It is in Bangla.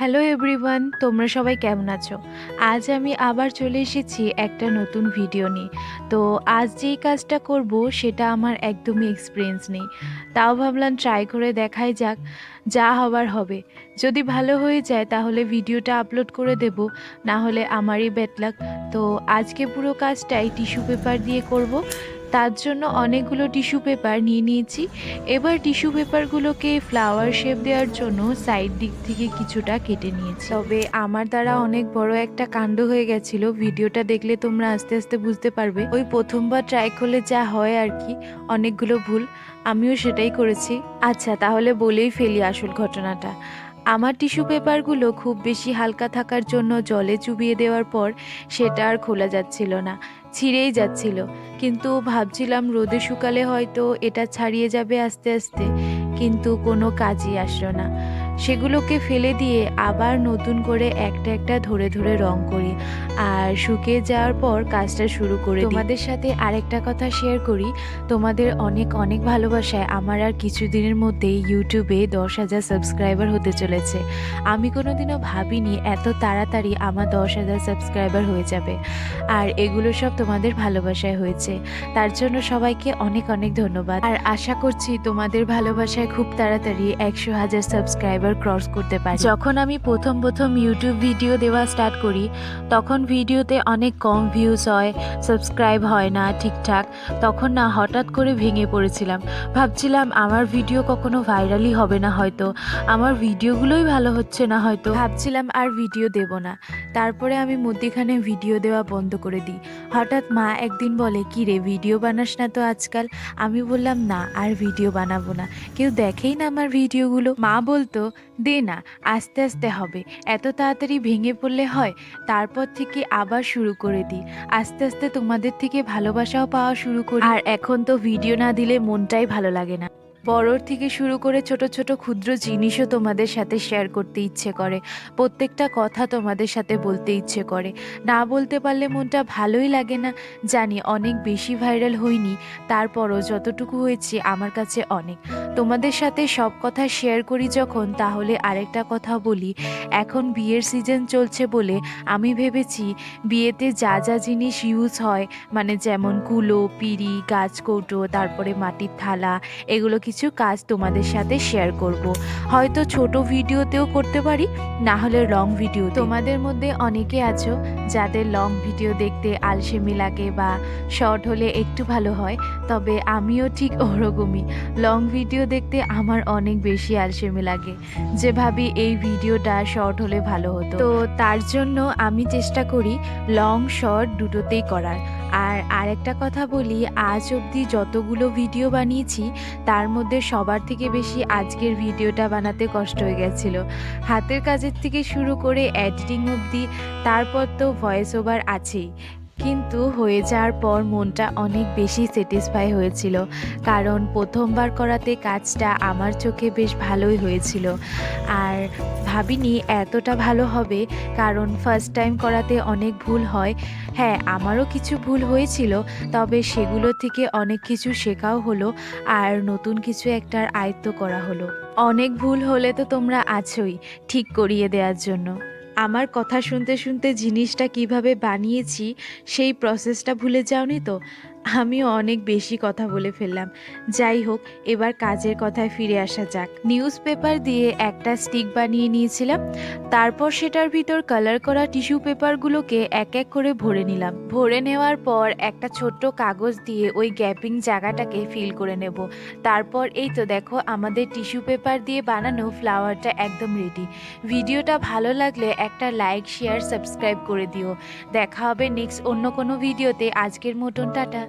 হ্যালো এভরিওয়ান, তোমরা সবাই কেমন আছো? আজ আমি আবার চলে এসেছি একটা নতুন ভিডিও নিয়ে। তো আজ যেই কাজটা করব সেটা আমার একদমই এক্সপিরিয়েন্স নেই। তাও ভাবলাম ট্রাই করে দেখাই যাক, যা হবার হবে। যদি ভালো হয়ে যায় তাহলে ভিডিওটা আপলোড করে দেব, না হলে আমারই ব্যাড লাক। তো আজকে পুরো কাজটাই টিস্যু পেপার দিয়ে করব। তার জন্য অনেকগুলো টিস্যু পেপার নিয়ে নিয়েছি। এবার টিস্যু পেপারগুলোকে ফ্লাওয়ার শেপ দেওয়ার জন্য সাইড দিক থেকে কিছুটা কেটে নিয়েছি। তবে আমার দ্বারা অনেক বড় একটা কাণ্ড হয়ে গেছিল। ভিডিওটা দেখলে তোমরা আস্তে আস্তে বুঝতে পারবে। ওই প্রথমবার ট্রাই করলে যা হয় আর কি, অনেকগুলো ভুল, আমিও সেটাই করেছি। আচ্ছা, তাহলে বলেই ফেলি আসল ঘটনাটা। আমার টিস্যু পেপারগুলো খুব বেশি হালকা থাকার জন্য জলে চুবিয়ে দেওয়ার পর সেটা আর খোলা যাচ্ছিল না, ছিঁড়েই যাচ্ছিল। কিন্তু ভাবছিলাম রোদে শুকালে হয়তো এটা ছাড়িয়ে যাবে আস্তে আস্তে, কিন্তু কোনো কাজই আসলো না। সেগুলোকে ফেলে দিয়ে আবার নতুন করে একটা একটা ধরে ধরে রং করি, আর শুকিয়ে যাওয়ার পর কাজটা শুরু করে দিই। তোমাদের সাথে আরেকটা কথা শেয়ার করি। তোমাদের অনেক অনেক ভালোবাসায় আমার আর কিছুদিনের মধ্যেই ইউটিউবে 10,000 সাবস্ক্রাইবার হতে চলেছে। আমি কোনোদিনও ভাবিনি এত তাড়াতাড়ি আমার 10,000 সাবস্ক্রাইবার হয়ে যাবে, আর এগুলো সব তোমাদের ভালোবাসায় হয়েছে। তার জন্য সবাইকে অনেক অনেক ধন্যবাদ। আর আশা করছি তোমাদের ভালোবাসায় খুব তাড়াতাড়ি 100,000 সাবস্ক্রাইবার ক্রস করতে পারি। যখন আমি প্রথম ইউটিউব ভিডিও দেওয়া স্টার্ট করি, তখন ভিডিওতে অনেক কম ভিউজ হয়, সাবস্ক্রাইব হয় না ঠিকঠাক। তখন না হঠাৎ করে ভেঙে পড়েছিলাম। ভাবছিলাম আমার ভিডিও কখনো ভাইরালই হবে না, হয়তো আমার ভিডিওগুলোই ভালো হচ্ছে না, হয়তো ভাবছিলাম আর ভিডিও দেব না। তারপরে আমি মধ্যিখানে ভিডিও দেওয়া বন্ধ করে দিই। হঠাৎ মা একদিন বলে, কি রে, ভিডিও বানাস না তো আজকাল? আমি বললাম, না, আর ভিডিও বানাবো না, কেউ দেখেই না আমার ভিডিওগুলো। মা বলতো, দে না, আস্তে আস্তে হবে, এত তাড়াতাড়ি ভেঙে পড়লে হয়? তারপর থেকে আবার শুরু করে দিই। আস্তে আস্তে তোমাদের থেকে ভালোবাসাও পাওয়া শুরু করি। আর এখন তো ভিডিও না দিলে মনটাই ভালো লাগে না। বড়র থেকে শুরু করে ছোট ছোট ক্ষুদ্র জিনিসও তোমাদের সাথে শেয়ার করতে ইচ্ছে করে। প্রত্যেকটা কথা তোমাদের সাথে বলতে ইচ্ছে করে। না বলতে পারলে মনটা ভালোই লাগে না। জানি অনেক বেশি ভাইরাল হইনি, তারপরও যতটুকু হয়েছে আমার কাছে অনেক। তোমাদের সাথে সব কথা শেয়ার করি যখন, তাহলে আরেকটা কথা বলি। এখন বিয়ের সিজন চলছে বলে আমি ভেবেছি বিয়েতে যা যা জিনিস ইউজ হয়, মানে যেমন কুলো, পিঁড়ি, গাছকৌটো, তারপরে মাটির থালা, এগুলো কিছু কাজ তোমাদের সাথে শেয়ার করব। হয়তো ছোট ভিডিওতেও করতে পারি, না হলে লং ভিডিও। তোমাদের মধ্যে অনেকে আছো যাদের লং ভিডিও দেখতে আলসেমি লাগে বা শর্ট হলে একটু ভালো হয়, তবে আমিও ঠিক ওরকমই। লং ভিডিও দেখতে আমার অনেক বেশি আলসেমি লাগে, যে ভাবি এই ভিডিওটা শর্ট হলে ভালো হতো। তো তার জন্য আমি চেষ্টা করি লং শর্ট দুটোতেই করার। আর আরেকটা কথা বলি, আজ অবধি যতগুলো ভিডিও বানিয়েছি তার মধ্যে সবার থেকে বেশি আজকের ভিডিওটা বানাতে কষ্ট হয়ে গেছিল। হাতের কাজের থেকে শুরু করে এডিটিং অবধি, তারপর তো ভয়েস ওভার আছেই। কিন্তু হয়ে যাওয়ার পর মনটা অনেক বেশি স্যাটিসফাই হয়েছিল, কারণ প্রথমবার করাতে কাজটা আমার চোখে বেশ ভালোই হয়েছিল। আর ভাবিনি এতটা ভালো হবে, কারণ ফার্স্ট টাইম করাতে অনেক ভুল হয়। হ্যাঁ, আমারও কিছু ভুল হয়েছিল, তবে সেগুলো থেকে অনেক কিছু শেখাও হলো, আর নতুন কিছু একটার আয়ত্ত করা হলো। অনেক ভুল হলে তো তোমরা আছোই ঠিক করিয়ে দেওয়ার জন্য। আমার কথা শুনতে শুনতে জিনিসটা কিভাবে বানিয়েছি সেই প্রসেসটা ভুলে যাওনি তো? আমিও অনেক বেশি কথা বলে ফেললাম। যাই হোক, এবার কাজের কথায় ফিরে আসা যাক। নিউজ পেপার দিয়ে একটা স্টিক বানিয়ে নিয়েছিলাম। তারপর সেটার ভিতর কালার করা টিস্যু পেপারগুলোকে এক এক করে ভরে নিলাম। ভরে নেওয়ার পর একটা ছোট্ট কাগজ দিয়ে ওই গ্যাপিং জায়গাটাকে ফিল করে নেব। তারপর এই তো দেখো, আমাদের টিস্যু পেপার দিয়ে বানানো ফ্লাওয়ারটা একদম রেডি। ভিডিওটা ভালো লাগলে একটা লাইক, শেয়ার, সাবস্ক্রাইব করে দিও। দেখা হবে নেক্সট অন্য কোনো ভিডিওতে। আজকের মতন টাটা।